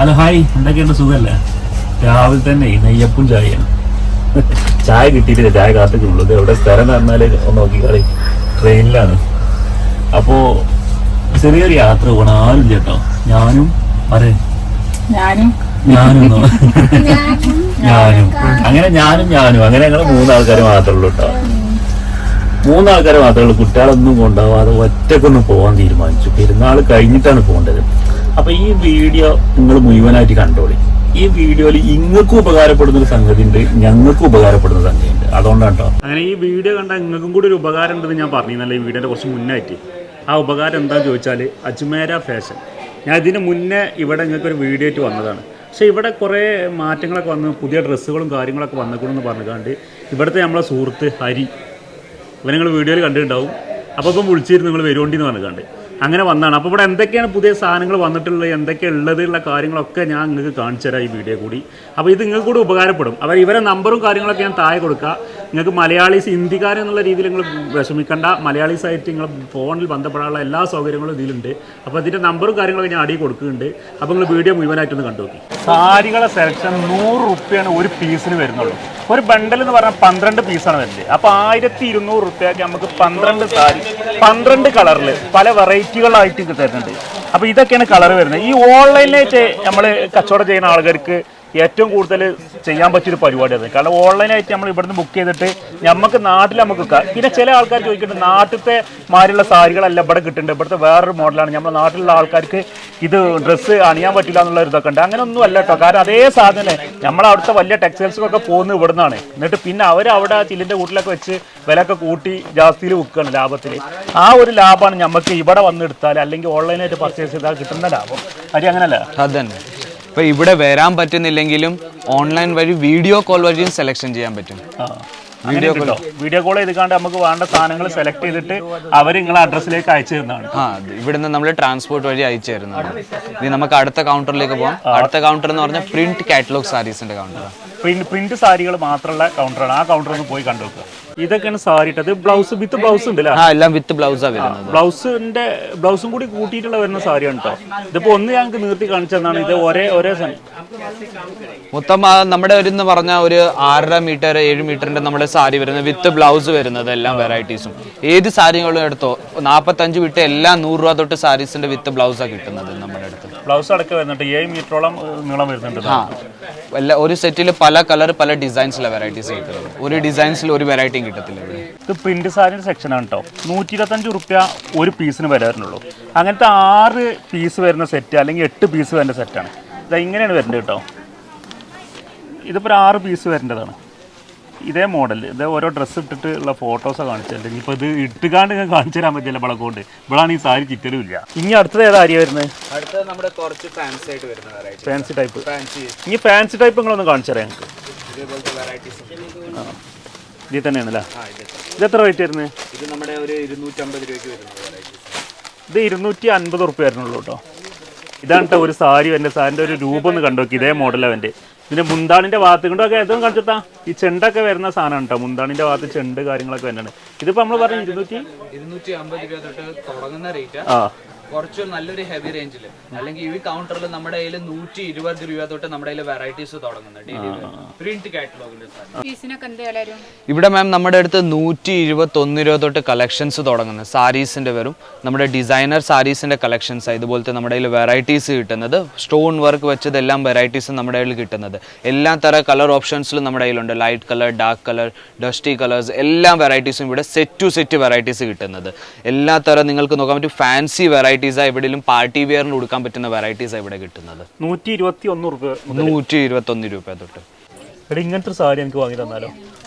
Hello hi, എന്തൊക്കെയുണ്ട്? സുഖല്ലേ? രാവിലെ തന്നെ നെയ്യപ്പും ചായയാണ്. ചായ കിട്ടിയിട്ടില്ല, ചായ കാത്തിട്ടുള്ളൂ. ഇത് എവിടെ സ്ഥലം എന്ന് പറഞ്ഞാൽ ഒന്ന് നോക്കിക്കളി, ട്രെയിനിലാണ്. അപ്പോ ചെറിയൊരു യാത്ര പോകണം. ആരും കേട്ടോ, ഞാനും ഞാനും അങ്ങനെ അങ്ങനെ ഞങ്ങൾ മൂന്നാൾക്കാർ മാത്രമേ ഉള്ളൂ കേട്ടോ. മൂന്നാൾക്കാർ മാത്രമേ ഉള്ളൂ. കുട്ടികളൊന്നും കൊണ്ടുപോകാതെ ഒറ്റക്കൊന്നും പോകാൻ തീരുമാനിച്ചു. പെരുന്നാൾ കഴിഞ്ഞിട്ടാണ് പോകേണ്ടത്. അപ്പൊ ഈ വീഡിയോ നിങ്ങൾ മുഴുവനായിട്ട് കണ്ടോളി. ഈ വീഡിയോയിൽ ഇങ്ങൾക്കും ഉപകാരപ്പെടുന്ന ഒരു സംഗതി ഉണ്ട്, ഞങ്ങൾക്കും ഉപകാരപ്പെടുന്ന സംഗതി ഉണ്ട്. അതുകൊണ്ടാണ് കേട്ടോ. അങ്ങനെ ഈ വീഡിയോ കണ്ടാൽ നിങ്ങൾക്കും കൂടി ഒരു ഉപകാരം ഉണ്ടെന്ന് ഞാൻ പറഞ്ഞിരുന്നല്ലോ ഈ വീഡിയോയുടെ കുറച്ച് മുന്നായിട്ട്. ആ ഉപകാരം എന്താണെന്ന് ചോദിച്ചാൽ അജ്മേര ഫാഷൻ. ഞാൻ ഇതിന് മുന്നേ ഇവിടെ നിങ്ങൾക്കൊരു വീഡിയോ ആയിട്ട് വന്നതാണ്. പക്ഷേ ഇവിടെ കുറേ മാറ്റങ്ങളൊക്കെ വന്ന് പുതിയ ഡ്രസ്സുകളും കാര്യങ്ങളൊക്കെ വന്നിക്കണമെന്ന് പറഞ്ഞുകൊണ്ട് ഇവിടുത്തെ നമ്മളെ സുഹൃത്ത് ഹരി, ഇവ നിങ്ങൾ വീഡിയോയിൽ കണ്ടിട്ടുണ്ടാവും. അപ്പോൾ ഇപ്പം വിളിച്ചിരുന്നു നിങ്ങൾ വരുവോണ്ടിന്ന് പറഞ്ഞുകൊണ്ട് അങ്ങനെ വന്നതാണ്. അപ്പോൾ ഇവിടെ എന്തൊക്കെയാണ് പുതിയ സാധനങ്ങൾ വന്നിട്ടുള്ളത്, എന്തൊക്കെയാണ് ഉള്ളതുള്ള കാര്യങ്ങളൊക്കെ ഞാൻ നിങ്ങൾക്ക് കാണിച്ചു തരാം ഈ വീഡിയോ കൂടി. അപ്പോൾ ഇത് നിങ്ങൾക്ക് കൂടി ഉപകാരപ്പെടും. അപ്പോൾ ഇവരെ നമ്പറും കാര്യങ്ങളൊക്കെ ഞാൻ താഴെ കൊടുക്കുക. നിങ്ങൾക്ക് മലയാളീസ്, ഹിന്ദിക്കാരെന്നുള്ള രീതിയിൽ നിങ്ങൾ വിഷമിക്കേണ്ട. മലയാളീസായിട്ട് നിങ്ങൾ ഫോണിൽ ബന്ധപ്പെടാനുള്ള എല്ലാ സൗകര്യങ്ങളും ഇതിലുണ്ട്. അപ്പോൾ ഇതിൻ്റെ നമ്പറും കാര്യങ്ങളൊക്കെ ഞാൻ അടിയിൽ കൊടുക്കുന്നുണ്ട്. അപ്പോൾ നിങ്ങൾ വീഡിയോ മുഴുവനായിട്ടൊന്ന് കണ്ടു നോക്കി. സാരികളെ സെലക്ഷൻ 100 റുപ്യാണ് ഒരു പീസിന് വരുന്നുള്ളൂ. ഒരു ബണ്ടൽ എന്ന് പറഞ്ഞാൽ 12 പീസാണ് വരുന്നത്. അപ്പോൾ 1200 റുപ്യക്ക് നമുക്ക് 12 സാരി 12 കളറിൽ പല വെറൈറ്റികളായിട്ട് തരുന്നുണ്ട്. അപ്പോൾ ഇതൊക്കെയാണ് കളർ വരുന്നത്. ഈ ഓൺലൈനായിട്ട് നമ്മൾ കച്ചവടം ചെയ്യുന്ന ആൾക്കാർക്ക് ഏറ്റവും കൂടുതൽ ചെയ്യാൻ പറ്റിയൊരു പരിപാടിയാണ്. കാരണം ഓൺലൈനായിട്ട് നമ്മൾ ഇവിടുന്ന് ബുക്ക് ചെയ്തിട്ട് നമുക്ക് നാട്ടിൽ നമുക്ക് പിന്നെ ചില ആൾക്കാർ ചോദിക്കുന്നുണ്ട് നാട്ടിലത്തെ മാതിരിയുള്ള സാരികളല്ല ഇവിടെ കിട്ടുന്നുണ്ട്, ഇവിടുത്തെ വേറൊരു മോഡലാണ്, നമ്മുടെ നാട്ടിലുള്ള ആൾക്കാർക്ക് ഇത് ഡ്രസ്സ് അണിയാൻ പറ്റില്ല എന്നുള്ള ഒരു ഇതൊക്കെ ഉണ്ട്. അങ്ങനെ ഒന്നും അല്ല കേട്ടോ. കാരണം അതേ സാധനം നമ്മളവിടുത്തെ വലിയ ടെക്സ്റ്റൈൽസൊക്കെ പോകുന്നത് ഇവിടുന്നാണ്. എന്നിട്ട് പിന്നെ അവിടെ ചില്ലിൻ്റെ കൂട്ടിലൊക്കെ വെച്ച് വിലയൊക്കെ കൂട്ടി ജാസ്തിയിൽ വിൽക്കുകയാണ് ലാഭത്തിൽ. ആ ഒരു ലാഭമാണ് നമുക്ക് ഇവിടെ വന്ന് എടുത്താൽ അല്ലെങ്കിൽ ഓൺലൈനായിട്ട് പർച്ചേസ് ചെയ്താൽ കിട്ടുന്ന ലാഭം. അരി അങ്ങനല്ല അതന്നെ. ഇപ്പോൾ ഇവിടെ വരാൻ പറ്റുന്നില്ലെങ്കിലും ഓൺലൈൻ വഴി വീഡിയോ കോൾ വഴിയും സെലക്ഷൻ ചെയ്യാൻ പറ്റും. വീഡിയോ കോൾ ചെയ്തിട്ട് നമുക്ക് വേണ്ട സാധനങ്ങൾ സെലക്ട് ചെയ്തിട്ട് അവർ നിങ്ങളെ അഡ്രസ്സിലേക്ക് അയച്ചു തരുന്നതാണ്. ഇവിടുന്ന് നമ്മൾ ട്രാൻസ്പോർട്ട് വഴി അയച്ചു തരുന്നതാണ്. ഇനി നമുക്ക് അടുത്ത കൗണ്ടറിലേക്ക് പോകാം. അടുത്ത കൗണ്ടർ എന്ന് പറഞ്ഞാൽ പ്രിന്റ് കാറ്റലോഗ് സാരീസിന്റെ കൗണ്ടറാണ്. പ്രിന്റ് സാരികൾ മാത്രമുള്ള കൗണ്ടറാണ്. ആ കൗണ്ടർ ഒന്ന് പോയി കണ്ടുവെക്കുക. ഇതൊക്കെയാണ് സാരി ഇട്ടത്. ബ്ലൗസ് വിത്ത് ബ്ലൗസ് ഉണ്ട് അല്ലേ? എല്ലാം വിത്ത് ബ്ലൗസാ വരുന്നത്. ബ്ലൗസും കൂടി കൂട്ടിയിട്ടുള്ള വരുന്ന സാരിയാണ് കേട്ടോ. ഇതിപ്പോ ഒന്ന് ഞങ്ങൾക്ക് നിർത്തി കാണിച്ചതാണ്. ഇത് ഒരേ മൊത്തം നമ്മുടെ ഒരു പറഞ്ഞ ഒരു 6.5 മീറ്റർ 7 മീറ്ററിന്റെ നമ്മുടെ സാരി വരുന്നത് വിത്ത് ബ്ലൗസ് വരുന്നത് എല്ലാം വെറൈറ്റീസും. ഏത് സാരികളും എടുത്തോ 45 വിട്ട് എല്ലാം 100 രൂപ തൊട്ട് സാരീസിന്റെ വിത്ത് ബ്ലൗസാണ് കിട്ടുന്നത് നമ്മുടെ അടുത്ത്. ബ്ലൗസ് അടക്കം വരുന്നുണ്ട്. 7 മീറ്ററോളം നീളം വരുന്നുണ്ട്. ഒരു സെറ്റിൽ പല കളർ പല ഡിസൈൻസിലെ വെറൈറ്റീസ് കിട്ടുന്നത്. ഒരു ഡിസൈൻസിൽ ഒരു വെറൈറ്റിയും കിട്ടത്തില്ല. ഇത് പ്രിന്റ് സാരിയുടെ സെക്ഷനാണ് കേട്ടോ. 125 റുപ്യ ഒരു പീസിന് വരാറുള്ളൂ. അങ്ങനത്തെ 6 പീസ് വരുന്ന സെറ്റ് അല്ലെങ്കിൽ 8 പീസ് വരുന്ന സെറ്റാണ്. ഇത് ഇങ്ങനെയാണ് വരുന്നത് കേട്ടോ. ഇതിപ്പോൾ 6 പീസ് വരേണ്ടതാണ്. ഇതേ മോഡൽ. ഇത് ഓരോ ഡ്രസ്സ് ഇട്ടിട്ട് ഉള്ള ഫോട്ടോസൊക്കെ കാണിച്ചിട്ടുണ്ട്. ഇനിയിപ്പോൾ ഇത് ഇട്ടുകാണ്ട് കാണിച്ചു തരാൻ പറ്റില്ല വിളക്കൊണ്ട്. ഇവിടാണ് ഈ സാരി ചിറ്റലും ഇല്ല. ഇനി അടുത്തത് ഏതാ അരിയ വരുന്നത്? അടുത്തത് നമ്മുടെ കുറച്ച് ഫാൻസി ആയിട്ട് വരുന്ന ഫാൻസി ടൈപ്പ്. ഈ ഫാൻസി ടൈപ്പ് നിങ്ങളൊന്ന് കാണിച്ചു തരാം ഞങ്ങൾക്ക്. ഇതിൽ തന്നെയാണ് അല്ലേ? ഇത് എത്ര റേറ്റ് വരുന്നത്? ഇത് നമ്മുടെ ഒരു 250 രൂപയ്ക്ക് വരുന്നത്. ഇത് 250 റുപ്യ വരുന്നുള്ളൂ കേട്ടോ. ഇതാണ് കേട്ടോ ഒരു സാരി. എൻ്റെ സാരിൻ്റെ ഒരു രൂപം ഒന്ന് കണ്ടോക്കി. ഇതേ മോഡലാണ് എൻ്റെ. പിന്നെ മുന്താണിൻ്റെ ഭാഗത്ത് കൊണ്ടൊക്കെ ഏതും കാണിച്ചെത്താ ഈ ചെണ്ടൊക്കെ വരുന്ന സാധനമാണ് കേട്ടോ. മുന്താണിൻ്റെ ഭാഗത്ത് ചെണ്ട് കാര്യങ്ങളൊക്കെ വരുന്നുണ്ട്. ഇതിപ്പോൾ നമ്മൾ പറഞ്ഞു 250 രൂപ തൊട്ട് തുടങ്ങുന്ന റേറ്റ്. കുറച്ച് നല്ലൊരു ഹെവി റേഞ്ചിൽ അല്ലെങ്കിൽ ഈ കൗണ്ടറിൽ നമ്മുടെ കയ്യിൽ 120 രൂപ തൊട്ട് നമ്മുടെ കയ്യിൽ വെറൈറ്റീസ് തുടങ്ങുന്നുണ്ട്. ഇവിടെ മാം നമ്മുടെ അടുത്ത് 121 രൂപ തൊട്ട് കളക്ഷൻസ് തുടങ്ങുന്നത് സാരീസിന്റെ വരും. നമ്മുടെ ഡിസൈനർ സാരീസിന്റെ കളക്ഷൻസ് ഇതുപോലത്തെ നമ്മുടെ കയ്യിൽ വെറൈറ്റീസ് കിട്ടുന്നത്. സ്റ്റോൺ വർക്ക് വെച്ചതെല്ലാം വെറൈറ്റീസ് നമ്മുടെ കയ്യിൽ കിട്ടുന്നത്. എല്ലാ തരം കളർ ഓപ്ഷൻസിലും നമ്മുടെ കയ്യിലുണ്ട്. Light colour, dark colour, dusty colours എല്ലാ വെറൈറ്റീസും ഇവിടെ സെറ്റ് വെറൈറ്റീസ് കിട്ടുന്നത്. എല്ലാ തരം നിങ്ങൾക്ക് നോക്കാൻ പറ്റും ഫാൻസി വെറൈറ്റി എവിടെയും പാർട്ടി വെയറിന് കൊടുക്കാൻ പറ്റുന്ന വെറൈറ്റീസ് ഇവിടെ കിട്ടുന്നത്. 121 രൂപ തൊട്ട്. ഇങ്ങനത്തെ സാരി എനിക്ക് വാങ്ങി തന്നാലോ?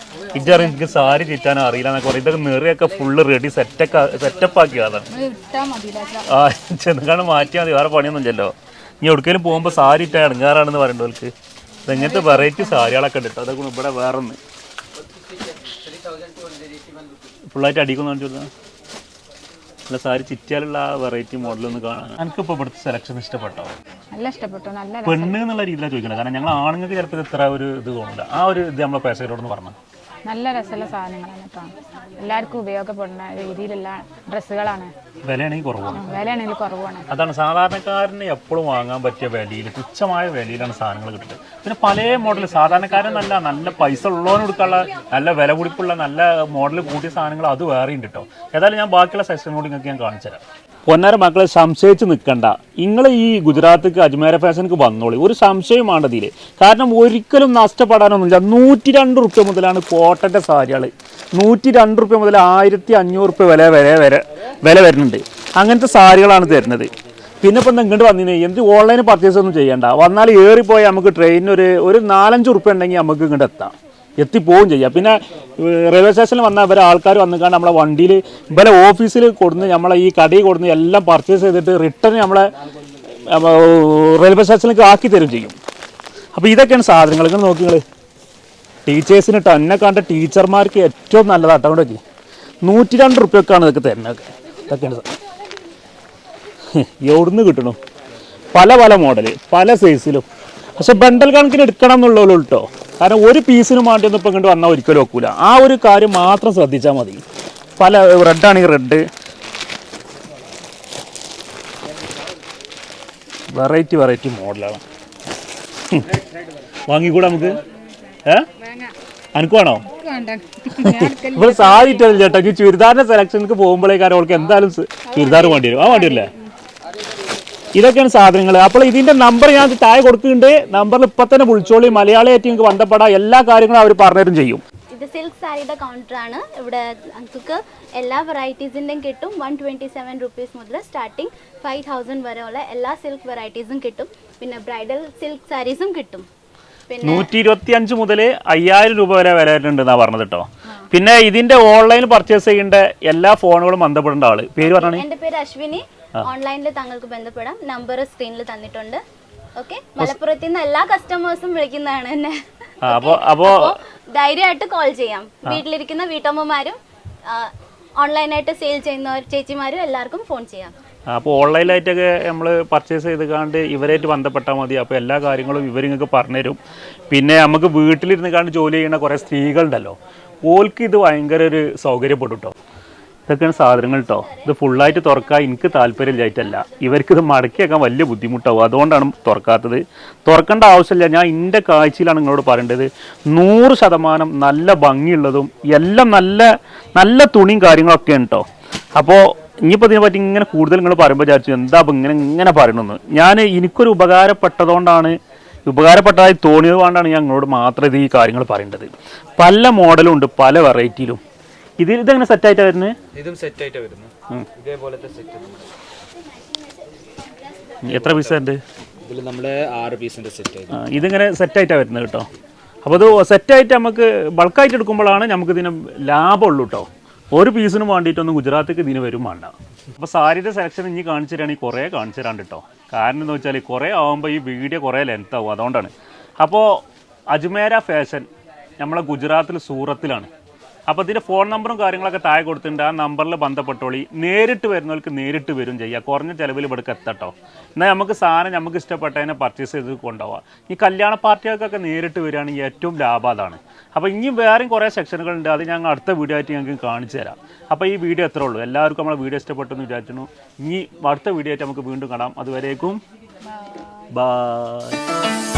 ഇജറി എനിക്ക് സാരി ചുറ്റാൻ അറിയില്ല എന്നൊക്കെ പറയും. ഇതൊക്കെ നിറയൊക്കെ ഫുള്ള് റെഡി സെറ്റപ്പ് ആക്കിയതാണ്. ചെറുക്കാണ് മാറ്റിയാൽ മതി, വേറെ പണിയൊന്നും ഇല്ലല്ലോ. ഇനി എവിടേക്കെങ്കിലും പോകുമ്പോൾ സാരി ഇട്ടാൽ ഇടങ്ങാറാണെന്ന് പറയണ്ടവർക്ക്. ഇതെങ്ങനത്തെ വെറൈറ്റി സാരികളൊക്കെ ഉണ്ട് കേട്ടോ. അതൊക്കെ ഇവിടെ വേറെ ഒന്ന് ഫുള്ളായിട്ട് അടിക്കുന്നു കാണിച്ചു. അല്ല സാരി ചിറ്റിയാലുള്ള ആ വെറൈറ്റി മോഡലൊന്ന് കാണാൻ. എനിക്കിപ്പോൾ ഇവിടുത്തെ സെലക്ഷൻ ഇഷ്ടപ്പെട്ടോ? നല്ല ഇഷ്ടപ്പെട്ടു. നല്ല പെണ്ണ് എന്നുള്ള രീതിയിലാണ് ചോദിക്കുന്നത്. കാരണം ഞങ്ങൾ ആണുങ്ങൾക്ക് ചിലപ്പോൾ ഇത്ര ഒരു ഇത് തോന്നില്ല. ആ ഒരു ഇത് നമ്മളെ പേശകരോടൊന്ന് പറഞ്ഞു. നല്ല രസമുള്ള സാധനങ്ങളാണ് കേട്ടോ. എല്ലാവർക്കും ഉപയോഗപ്പെടുന്ന രീതിയിലുള്ള ഡ്രസ്സുകളാണ്. വിലയാണെങ്കിൽ കുറവാണ്. വിലയാണെങ്കിൽ കുറവാണ്. അതാണ് സാധാരണക്കാരന് എപ്പോഴും വാങ്ങാൻ പറ്റിയ വിലയിൽ, തുച്ഛമായ വിലയിലാണ് സാധനങ്ങൾ കിട്ടുന്നത്. പിന്നെ പല മോഡൽ സാധാരണക്കാരൻ നല്ല പൈസ ഉള്ളവന് കൊടുക്കാനുള്ള നല്ല വില കുടിപ്പുള്ള നല്ല മോഡൽ കൂട്ടിയ സാധനങ്ങൾ അത് വേറെ ഉണ്ട് കേട്ടോ. ഏതായാലും ഞാൻ ബാക്കിയുള്ള സെക്ഷൻ കൂടി നിങ്ങൾക്ക് ഞാൻ കാണിച്ചു തരാം. പൊന്നാര മക്കളെ സംശയിച്ച് നിൽക്കണ്ട, നിങ്ങൾ ഈ ഗുജറാത്തേക്ക് അജ്മേര ഫാഷനിക്ക് വന്നോളി, ഒരു സംശയമാണ് ഇതിൽ. കാരണം ഒരിക്കലും നഷ്ടപ്പെടാനൊന്നുമില്ല. 102 റുപ്യ മുതലാണ് കോട്ടൻ്റെ സാരികൾ, 102 റുപ്യ മുതൽ 1500 റുപ്യ വില വരുന്നുണ്ട്. അങ്ങനത്തെ സാരികളാണ് തരുന്നത്. പിന്നെ ഇപ്പം ഇങ്ങോട്ട് വന്നിന് എന്ത് ഓൺലൈൻ പർച്ചേസ് ഒന്നും ചെയ്യണ്ട, വന്നാൽ ഏറിപ്പോയി നമുക്ക് ട്രെയിനിന് ഒരു 4-5 റുപ്യ ഉണ്ടെങ്കിൽ നമുക്ക് ഇങ്ങോട്ട് എത്തിപ്പോവും ചെയ്യാം. പിന്നെ റെയിൽവേ സ്റ്റേഷനിൽ വന്നാൽ ഇവരെ ആൾക്കാർ വന്നിക്കാണ്ട് നമ്മളെ വണ്ടിയിൽ ഇവരെ ഓഫീസിൽ കൊടുന്ന് നമ്മളെ ഈ കടയിൽ കൊടുന്ന് എല്ലാം പർച്ചേസ് ചെയ്തിട്ട് റിട്ടേൺ നമ്മളെ റെയിൽവേ സ്റ്റേഷനിലേക്ക് ആക്കി തരും ചെയ്യും. അപ്പോൾ ഇതൊക്കെയാണ് സാധനങ്ങൾ. ഇങ്ങനെ നോക്കി നിങ്ങൾ ടീച്ചേഴ്സിന് എന്നെ കണ്ട ടീച്ചർമാർക്ക് ഏറ്റവും നല്ലതാട്ടോ. കൊണ്ടൊക്കെ 102 റുപ്യക്കാണ് ഇതൊക്കെ തരുന്നത്. ഇതൊക്കെയാണ് എവിടുന്ന് കിട്ടണം, പല മോഡൽ പല സൈസിലും. പക്ഷെ ബണ്ടൽ കണക്കിന് എടുക്കണം എന്നുള്ളൂ കേട്ടോ. കാരണം ഒരു പീസിന് വേണ്ടിയൊന്നും ഇപ്പം ഇങ്ങോട്ട് വന്നാൽ ഒരിക്കലും വെക്കൂല. ആ ഒരു കാര്യം മാത്രം ശ്രദ്ധിച്ചാൽ മതി. പല റെഡാണെങ്കിൽ റെഡ്, വെറൈറ്റി മോഡലാണ്. വാങ്ങിക്കൂടാ നമുക്ക്? അനക്ക് വേണോ? ഇപ്പോൾ സാധിച്ചില്ല ചേട്ടാ. ഈ ചുരിദാറിൻ്റെ സെലക്ഷനിക്ക് പോകുമ്പോഴേക്കാരും അവൾക്ക് എന്തായാലും ചുരിദാർ വേണ്ടി വരും. വേണ്ടി വരില്ലേ? ഇതൊക്കെയാണ് സാധനങ്ങൾ. അപ്പോൾ ഇതിൻ്റെ നമ്പർ ഞാൻ താഴെ കൊടുക്കുന്നുണ്ട്. നമ്പറിൽ ഇപ്പം തന്നെ വിളിച്ചോളി. മലയാളിയായിട്ട് നിങ്ങൾക്ക് ബന്ധപ്പെടാം. എല്ലാ കാര്യങ്ങളും അവർ പറഞ്ഞുതരും ചെയ്യും. ഇത് സിൽക്ക് സാരിയുടെ കൗണ്ടറാണ്. ഇവിടെ നമുക്ക് എല്ലാ വെറൈറ്റീസിൻ്റെയും കിട്ടും. 127 റുപ്പീസ് മുതൽ സ്റ്റാർട്ടിങ് 5000 വരെയുള്ള എല്ലാ സിൽക്ക് വെറൈറ്റീസും കിട്ടും. പിന്നെ ബ്രൈഡൽ സിൽക്ക് സാരീസും കിട്ടും. പിന്നെ 125 മുതൽ 5000 രൂപ വരെ വില വരുന്നുണ്ടെന്നാണ് പറഞ്ഞത് കേട്ടോ. പിന്നെ ഇതിൻ്റെ ഓൺലൈൻ പർച്ചേസ് ചെയ്യേണ്ട എല്ലാ ഫോണുകളും ബന്ധപ്പെടേണ്ട ആള് പേര് പറഞ്ഞാണ്. എൻ്റെ പേര് അശ്വിനി. ഓൺലൈനിൽ താങ്കൾക്ക് ബന്ധപ്പെടാം. നമ്പർ സ്ക്രീനിൽ തന്നിട്ടുണ്ട്. ഓക്കെ, മലപ്പുറത്ത് നിന്ന് എല്ലാ കസ്റ്റമേഴ്സും വിളിക്കുന്നതാണ് എന്നെ. അപ്പോ ധൈര്യമായിട്ട് കോൾ ചെയ്യാം. വീട്ടിലിരിക്കുന്ന വീട്ടമ്മമാരും ഓൺലൈനായിട്ട് സെയിൽ ചെയ്യുന്ന ചേച്ചിമാരും എല്ലാവർക്കും ഫോൺ ചെയ്യാം. അപ്പോൾ ഓൺലൈനായിട്ടൊക്കെ നമ്മൾ പർച്ചേസ് ചെയ്ത് ഇവരായിട്ട് ബന്ധപ്പെട്ടാൽ മതി. അപ്പോൾ എല്ലാ കാര്യങ്ങളും ഇവർ നിങ്ങൾക്ക് പറഞ്ഞുതരും. പിന്നെ നമുക്ക് വീട്ടിലിരുന്ന് ജോലി ചെയ്യുന്ന കുറേ സ്ത്രീകളുണ്ടല്ലോ, ഓൾക്ക് ഇത് ഭയങ്കര ഒരു സൗകര്യപ്പെടും കേട്ടോ. ഇതൊക്കെയാണ് സാധനങ്ങൾ കേട്ടോ. ഇത് ഫുള്ളായിട്ട് തുറക്കാൻ എനിക്ക് താല്പര്യമില്ലായിട്ടല്ല, ഇവർക്കിത് മടക്കി വെക്കാൻ വലിയ ബുദ്ധിമുട്ടാവും. അതുകൊണ്ടാണ് തുറക്കാത്തത്. തുറക്കേണ്ട ആവശ്യമില്ല. ഞാൻ എൻ്റെ കാഴ്ചയിലാണ് നിങ്ങളോട് പറയേണ്ടത്. 100% നല്ല ഭംഗിയുള്ളതും എല്ലാം നല്ല തുണിയും കാര്യങ്ങളൊക്കെ ഉണ്ട് കേട്ടോ. അപ്പോൾ ഇനിയിപ്പോൾ ഇതിനെപ്പറ്റി ഇങ്ങനെ കൂടുതൽ നിങ്ങൾ പറയുമ്പോൾ വിചാരിച്ചു എന്താ ഇപ്പം ഇങ്ങനെ പറയണമെന്ന്. എനിക്കൊരു ഉപകാരപ്പെട്ടതായി തോന്നിയത് കൊണ്ടാണ് ഞാൻ നിങ്ങളോട് മാത്രം ഇത് ഈ കാര്യങ്ങൾ പറയേണ്ടത്. പല മോഡലും ഉണ്ട്, പല വെറൈറ്റിയിലും. ഇതെങ്ങനെ സെറ്റായിട്ടാണ് വരുന്നത്? ഇതും സെറ്റായിട്ടാണ് വരുന്നത്. ഇതേപോലത്തെ സെറ്റ് എത്ര പീസുണ്ട്? ഇതിൽ നമ്മുടെ 6 പീസിൻ്റെ സെറ്റ്. ഇതിങ്ങനെ സെറ്റായിട്ടാണ് വരുന്നത് കേട്ടോ. അപ്പോൾ ഇത് സെറ്റായിട്ട് നമുക്ക് ബൾക്കായിട്ട് എടുക്കുമ്പോഴാണ് നമുക്ക് ഇതിന് ലാഭമുള്ളൂ കേട്ടോ. ഒരു പീസിനും വേണ്ടിയിട്ടൊന്നും ഗുജറാത്തേക്ക് ഇതിന് വരും വേണ്ട. അപ്പോൾ സാരിയുടെ സെലക്ഷൻ ഇനി കാണിച്ചു തരാണെങ്കിൽ കുറേ കാണിച്ചു തരാണ്ട് കേട്ടോ. കാരണം എന്ന് വെച്ചാൽ കുറേ ആകുമ്പോൾ ഈ വീഡിയോ കുറേ ലെങ്ത് ആവും, അതുകൊണ്ടാണ്. അപ്പോൾ അജ്മേര ഫാഷൻ നമ്മളെ ഗുജറാത്തിൽ സൂറത്തിലാണ്. അപ്പോൾ ഇതിൻ്റെ ഫോൺ നമ്പറും കാര്യങ്ങളൊക്കെ താഴെ കൊടുത്തിട്ടുണ്ട്. ആ നമ്പറിൽ ബന്ധപ്പെട്ടോളി. നേരിട്ട് വരുന്നവർക്ക് നേരിട്ട് വരും ചെയ്യുക. കുറഞ്ഞ ചിലവിൽ ഇവിടേക്ക് എത്തട്ടോ. എന്നാൽ നമുക്ക് സാധനം നമുക്ക് ഇഷ്ടപ്പെട്ടതിനെ പർച്ചേസ് ചെയ്ത് കൊണ്ടുപോകാം. ഈ കല്യാണ പാർട്ടികൾക്കൊക്കെ നേരിട്ട് വരികയാണെങ്കിൽ ഏറ്റവും ലാഭം അതാണ്. അപ്പോൾ ഇനിയും വേറെയും കുറേ സെക്ഷനുകളുണ്ട്. അത് ഞങ്ങൾ അടുത്ത വീഡിയോ ആയിട്ട് ഞങ്ങൾക്ക് കാണിച്ചു തരാം. അപ്പോൾ ഈ വീഡിയോ എത്ര ഉള്ളൂ. എല്ലാവർക്കും നമ്മളെ വീഡിയോ ഇഷ്ടപ്പെട്ടെന്ന് വിചാരിച്ചു. ഇനി അടുത്ത വീഡിയോ ആയിട്ട് നമുക്ക് വീണ്ടും കാണാം. അതുവരേക്കും ബൈ.